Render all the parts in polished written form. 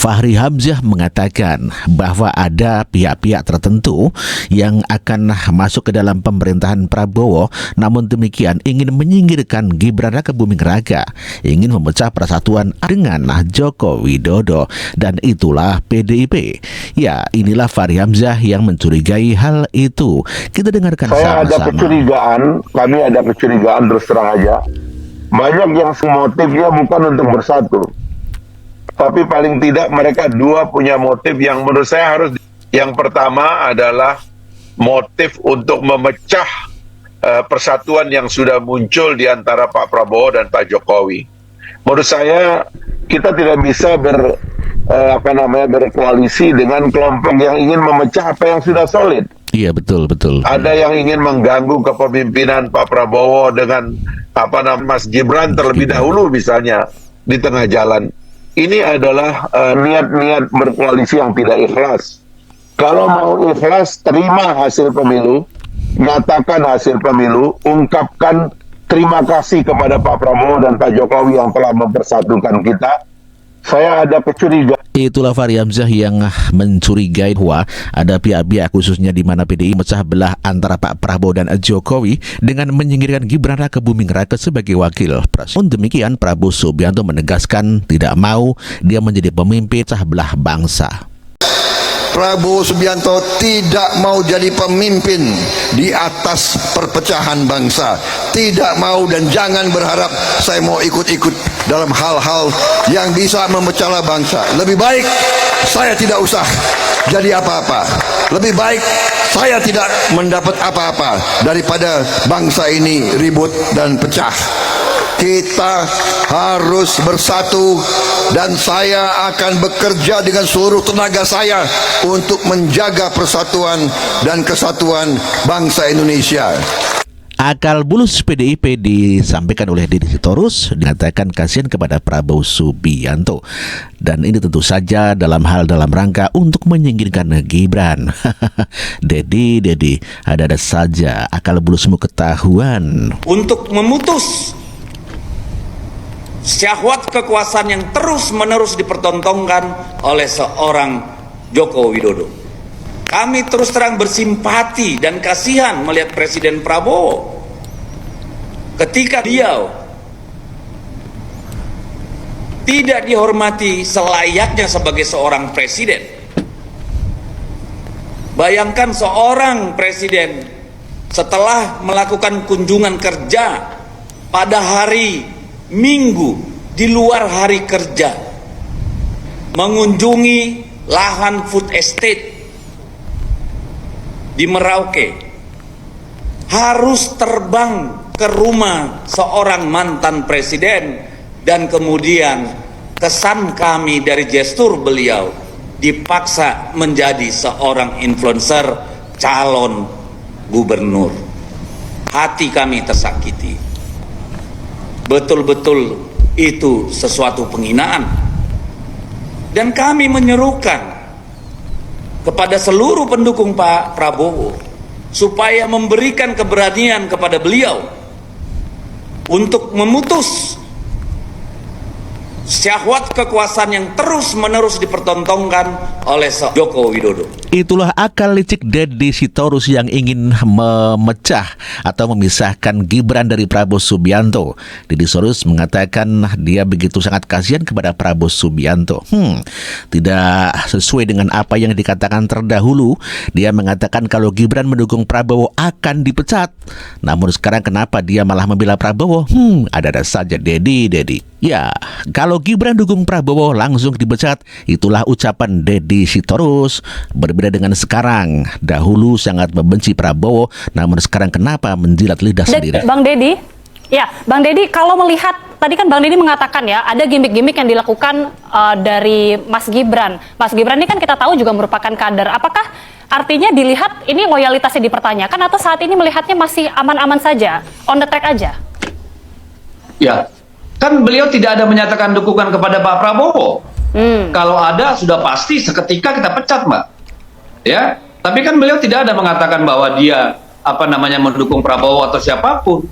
Fahri Hamzah mengatakan bahwa ada pihak-pihak tertentu yang akan masuk ke dalam pemerintahan Prabowo, namun demikian ingin menyingkirkan Gibran Rakabuming Raka, ingin memecah persatuan dengan Joko Widodo, dan itulah PDIP. Ya, inilah Fahri Hamzah yang mencurigai hal itu. Kita dengarkan Saya sama-sama. ada kecurigaan, kami ada kecurigaan terus terang aja. Banyak yang motifnya bukan untuk bersatu. Tapi paling tidak mereka dua punya motif yang menurut saya harus. Yang pertama adalah motif untuk memecah persatuan yang sudah muncul di antara Pak Prabowo dan Pak Jokowi. Menurut saya kita tidak bisa berkoalisi dengan kelompok yang ingin memecah apa yang sudah solid. Iya, betul. Ada yang ingin mengganggu kepemimpinan Pak Prabowo dengan Mas Gibran terlebih dahulu misalnya di tengah jalan. Ini adalah niat-niat berkoalisi yang tidak ikhlas. Kalau mau ikhlas, terima hasil pemilu, nyatakan hasil pemilu, ungkapkan terima kasih kepada Pak Prabowo dan Pak Jokowi yang telah mempersatukan kita. Saya ada kecurigaan. Itulah Fahri Hamzah yang mencurigai bahwa ada pihak-pihak khususnya di mana PDI memecah belah antara Pak Prabowo dan Jokowi dengan menyingkirkan Gibran Rakabuming Raka sebagai wakil presiden. Demikian Prabowo Subianto menegaskan tidak mau dia menjadi pemimpin pecah belah bangsa. Prabowo Subianto tidak mau jadi pemimpin di atas perpecahan bangsa. Tidak mau dan jangan berharap saya mau ikut-ikut dalam hal-hal yang bisa memecah bangsa. Lebih baik saya tidak usah jadi apa-apa. Lebih baik saya tidak mendapat apa-apa daripada bangsa ini ribut dan pecah. Kita harus bersatu dan saya akan bekerja dengan seluruh tenaga saya untuk menjaga persatuan dan kesatuan bangsa Indonesia. Akal bulus PDIP disampaikan oleh Deddy Sitorus mengatakan kasihan kepada Prabowo Subianto, dan ini tentu saja dalam rangka untuk menyingkirkan Gibran. Dedi, ada saja akal bulusmu ketahuan. Untuk memutus syahwat kekuasaan yang terus-menerus dipertontonkan oleh seorang Joko Widodo. Kami terus terang bersimpati dan kasihan melihat Presiden Prabowo ketika beliau tidak dihormati selayaknya sebagai seorang presiden. Bayangkan seorang presiden setelah melakukan kunjungan kerja pada hari Minggu di luar hari kerja, mengunjungi lahan food estate di Merauke, harus terbang ke rumah seorang mantan presiden, dan kemudian kesan kami dari gestur beliau dipaksa menjadi seorang influencer calon gubernur. Hati kami tersakiti. Betul-betul itu sesuatu penghinaan. Dan kami menyerukan kepada seluruh pendukung Pak Prabowo supaya memberikan keberanian kepada beliau untuk memutus syahwat kekuasaan yang terus-menerus dipertontonkan oleh Joko Widodo. Itulah akal licik Deddy Sitorus yang ingin memecah atau memisahkan Gibran dari Prabowo Subianto. Deddy Sitorus mengatakan dia begitu sangat kasihan kepada Prabowo Subianto. Tidak sesuai dengan apa yang dikatakan terdahulu. Dia mengatakan kalau Gibran mendukung Prabowo akan dipecat. Namun sekarang kenapa dia malah membela Prabowo? Ada saja Deddy. Ya, kalau Gibran dukung Prabowo langsung dipecat. Itulah ucapan Deddy Sitorus. Berbeda dengan sekarang. Dahulu sangat membenci Prabowo, namun sekarang kenapa menjilat lidah sendiri? Bang Deddy, Bang Deddy, kalau melihat tadi kan Bang Deddy mengatakan ya ada gimmick-gimmick yang dilakukan dari Mas Gibran. Mas Gibran ini kan kita tahu juga merupakan kader. Apakah artinya dilihat ini loyalitasnya dipertanyakan atau saat ini melihatnya masih aman-aman saja, on the track aja? Ya. Kan beliau tidak ada menyatakan dukungan kepada Pak Prabowo. Kalau ada sudah pasti seketika kita pecat, Mbak. Ya, tapi kan beliau tidak ada mengatakan bahwa dia mendukung Prabowo atau siapapun.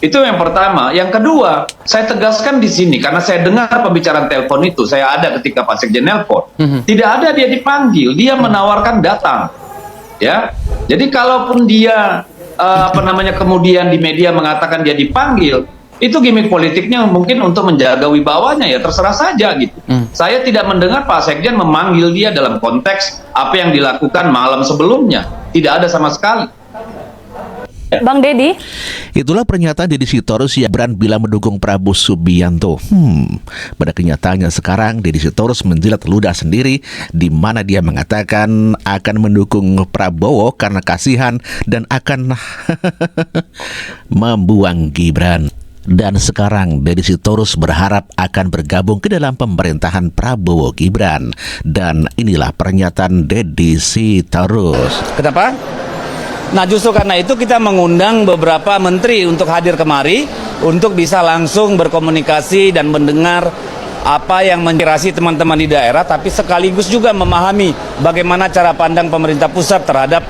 Itu yang pertama. Yang kedua, saya tegaskan di sini karena saya dengar pembicaraan telepon itu, saya ada ketika Pak Sekjen nelpon. Tidak ada dia dipanggil, dia menawarkan datang. Ya. Jadi kalaupun dia kemudian di media mengatakan dia dipanggil, itu gimmick politiknya mungkin untuk menjaga wibawanya, ya terserah saja gitu. Saya tidak mendengar Pak Sekjen memanggil dia dalam konteks apa yang dilakukan malam sebelumnya. Tidak ada sama sekali. Bang Deddy? Itulah pernyataan Deddy Sitorus yang Gibran bila mendukung Prabowo Subianto. Pada kenyataannya sekarang Deddy Sitorus menjilat ludah sendiri di mana dia mengatakan akan mendukung Prabowo karena kasihan dan akan membuang Gibran. Dan sekarang Deddy Sitorus berharap akan bergabung ke dalam pemerintahan Prabowo Gibran. Dan inilah pernyataan Deddy Sitorus. Kenapa? Nah, justru karena itu kita mengundang beberapa menteri untuk hadir kemari untuk bisa langsung berkomunikasi dan mendengar apa yang menginspirasi teman-teman di daerah, tapi sekaligus juga memahami bagaimana cara pandang pemerintah pusat terhadap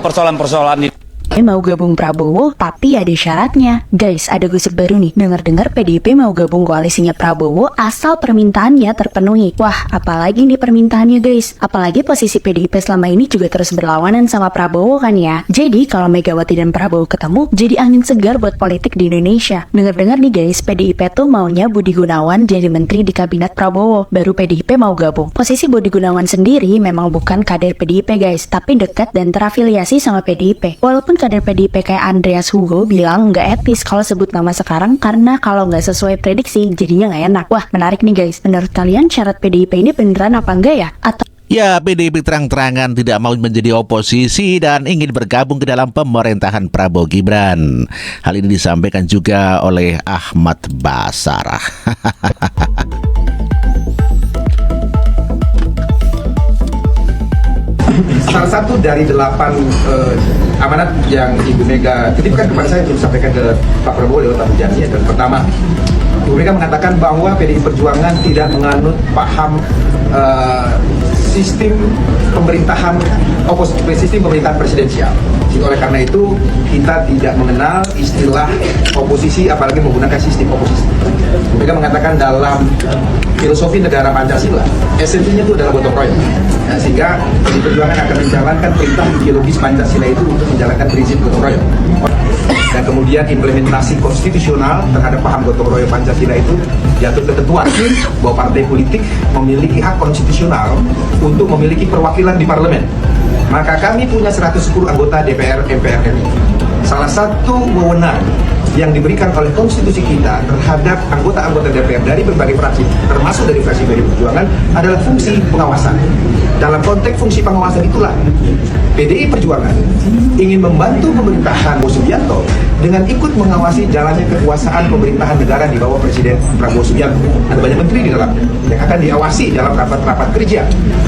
persoalan-persoalan ini. Mau gabung Prabowo, tapi ada syaratnya. Guys, ada gosip baru nih. Dengar-dengar PDIP mau gabung koalisinya Prabowo asal permintaannya terpenuhi. Wah, apalagi nih permintaannya guys. Apalagi posisi PDIP selama ini juga terus berlawanan sama Prabowo kan ya. Jadi kalau Megawati dan Prabowo ketemu, jadi angin segar buat politik di Indonesia. Dengar-dengar nih guys, PDIP tuh maunya Budi Gunawan jadi menteri di kabinet Prabowo. Baru PDIP mau gabung. Posisi Budi Gunawan sendiri memang bukan kader PDIP guys, tapi dekat dan terafiliasi sama PDIP. Walaupun kader PDIP kayak Andreas Hugo bilang nggak etis kalau sebut nama sekarang karena kalau nggak sesuai prediksi jadinya nggak enak. Wah, menarik nih guys. Menurut kalian syarat PDIP ini beneran apa enggak ya? Atau Ya, PDIP terang-terangan tidak mau menjadi oposisi dan ingin bergabung ke dalam pemerintahan Prabowo Gibran. Hal ini disampaikan juga oleh Ahmad Basarah. Salah satu dari 8 amanat yang Ibu Mega titipkan kepada saya untuk disampaikan ke Pak Prabowo lewat Abu Janji adalah pertama, Ibu Mega mengatakan bahwa PDI Perjuangan tidak menganut paham sistem pemerintahan presidensial. Oleh karena itu kita tidak mengenal istilah oposisi, apalagi menggunakan sistem oposisi. Ibu Mega mengatakan dalam filosofi negara Pancasila esensinya itu adalah gotong royong. Sehingga PDI Perjuangan akan menjalankan perintah ideologis Pancasila itu untuk menjalankan prinsip gotong royong. Dan kemudian implementasi konstitusional terhadap paham gotong royong Pancasila itu jatuh ketentuan bahwa partai politik memiliki hak konstitusional untuk memiliki perwakilan di parlemen. Maka kami punya 110 anggota DPR MPR RI. Salah satu wewenang yang diberikan oleh konstitusi kita terhadap anggota-anggota DPR dari berbagai fraksi, termasuk dari fraksi PDI Perjuangan, adalah fungsi pengawasan. Dalam konteks fungsi pengawasan itulah PDI Perjuangan ingin membantu pemerintahan Prabowo Subianto dengan ikut mengawasi jalannya kekuasaan pemerintahan negara di bawah Presiden Prabowo Subianto. Ada banyak menteri di dalamnya yang akan diawasi dalam rapat-rapat kerja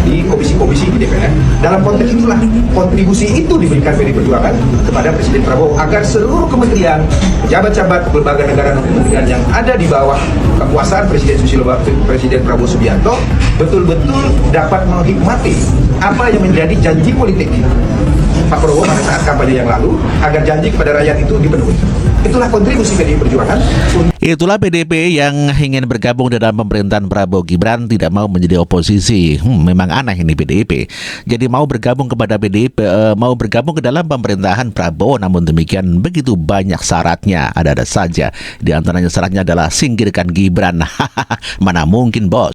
di komisi-komisi di DPR. Dalam konteks itulah kontribusi itu diberikan PDI Perjuangan kepada Presiden Prabowo agar seluruh kementerian, pejabat-pejabat lembaga negara dan kementerian yang ada di bawah kekuasaan Presiden Prabowo Subianto betul-betul dapat menghikmati apa yang menjadi janji politik Pak Prabowo pada saat kampanye yang lalu agar janji kepada rakyat itu dipenuhi. Itulah kontribusi PDI Perjuangan. Itulah PDIP yang ingin bergabung dalam pemerintahan Prabowo Gibran, tidak mau menjadi oposisi. Memang aneh ini PDIP. Jadi mau bergabung kepada PDIP, mau bergabung ke dalam pemerintahan Prabowo, namun demikian begitu banyak syaratnya. Ada-ada saja. Di antaranya syaratnya adalah singkirkan Gibran. Mana mungkin, bos.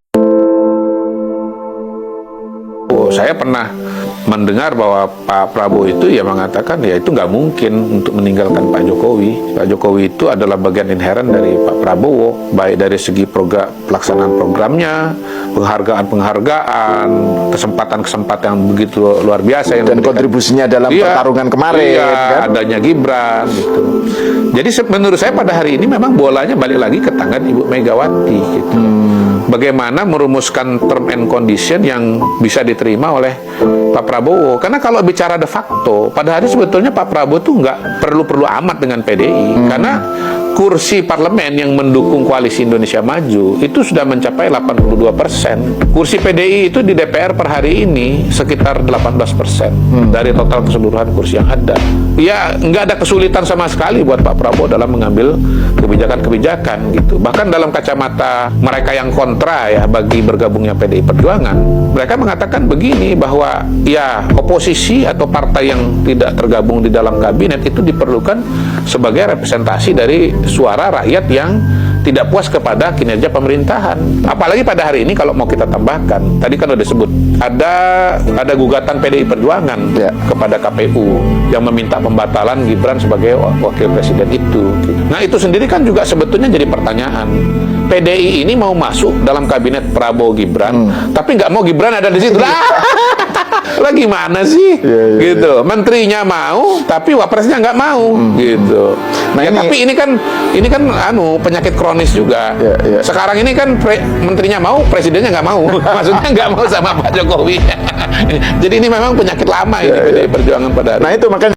Saya pernah mendengar bahwa Pak Prabowo itu ya mengatakan ya itu nggak mungkin untuk meninggalkan Pak Jokowi. Pak Jokowi itu adalah bagian inheren dari Pak Prabowo, baik dari segi pelaksanaan programnya, penghargaan, kesempatan-kesempatan yang begitu luar biasa yang dan kontribusinya dalam pertarungan kemarin, kan? Adanya Gibran gitu. Jadi menurut saya pada hari ini memang bolanya balik lagi ke tangan Ibu Megawati gitu. Bagaimana merumuskan term and condition yang bisa diterima oleh Pak Prabowo. Karena kalau bicara de facto, pada hari sebetulnya Pak Prabowo tuh nggak perlu amat dengan PDI. Karena kursi parlemen yang mendukung koalisi Indonesia Maju itu sudah mencapai 82%. Kursi PDI itu di DPR per hari ini sekitar 18% dari total keseluruhan kursi yang ada. Ya, nggak ada kesulitan sama sekali buat Pak Prabowo dalam mengambil kebijakan-kebijakan gitu. Bahkan dalam kacamata mereka yang kontra ya bagi bergabungnya PDI Perjuangan, mereka mengatakan begini, bahwa ya oposisi atau partai yang tidak tergabung di dalam kabinet itu diperlukan sebagai representasi dari suara rakyat yang tidak puas kepada kinerja pemerintahan. Apalagi pada hari ini kalau mau kita tambahkan, tadi kan udah disebut ada gugatan PDI Perjuangan kepada KPU yang meminta pembatalan Gibran sebagai wakil presiden itu. Nah, itu sendiri kan juga sebetulnya jadi pertanyaan. PDI ini mau masuk dalam kabinet Prabowo Gibran, tapi nggak mau Gibran ada di situ. Lah gimana sih? Gitu. Menterinya mau, tapi wapresnya nggak mau. Gitu. Nah, ya, tapi ini kan penyakit kronis juga. Sekarang ini kan menterinya mau, presidennya nggak mau. Maksudnya nggak mau sama Pak Jokowi. Jadi ini memang penyakit lama ini PDI Perjuangan pada hari. Nah, itu makanya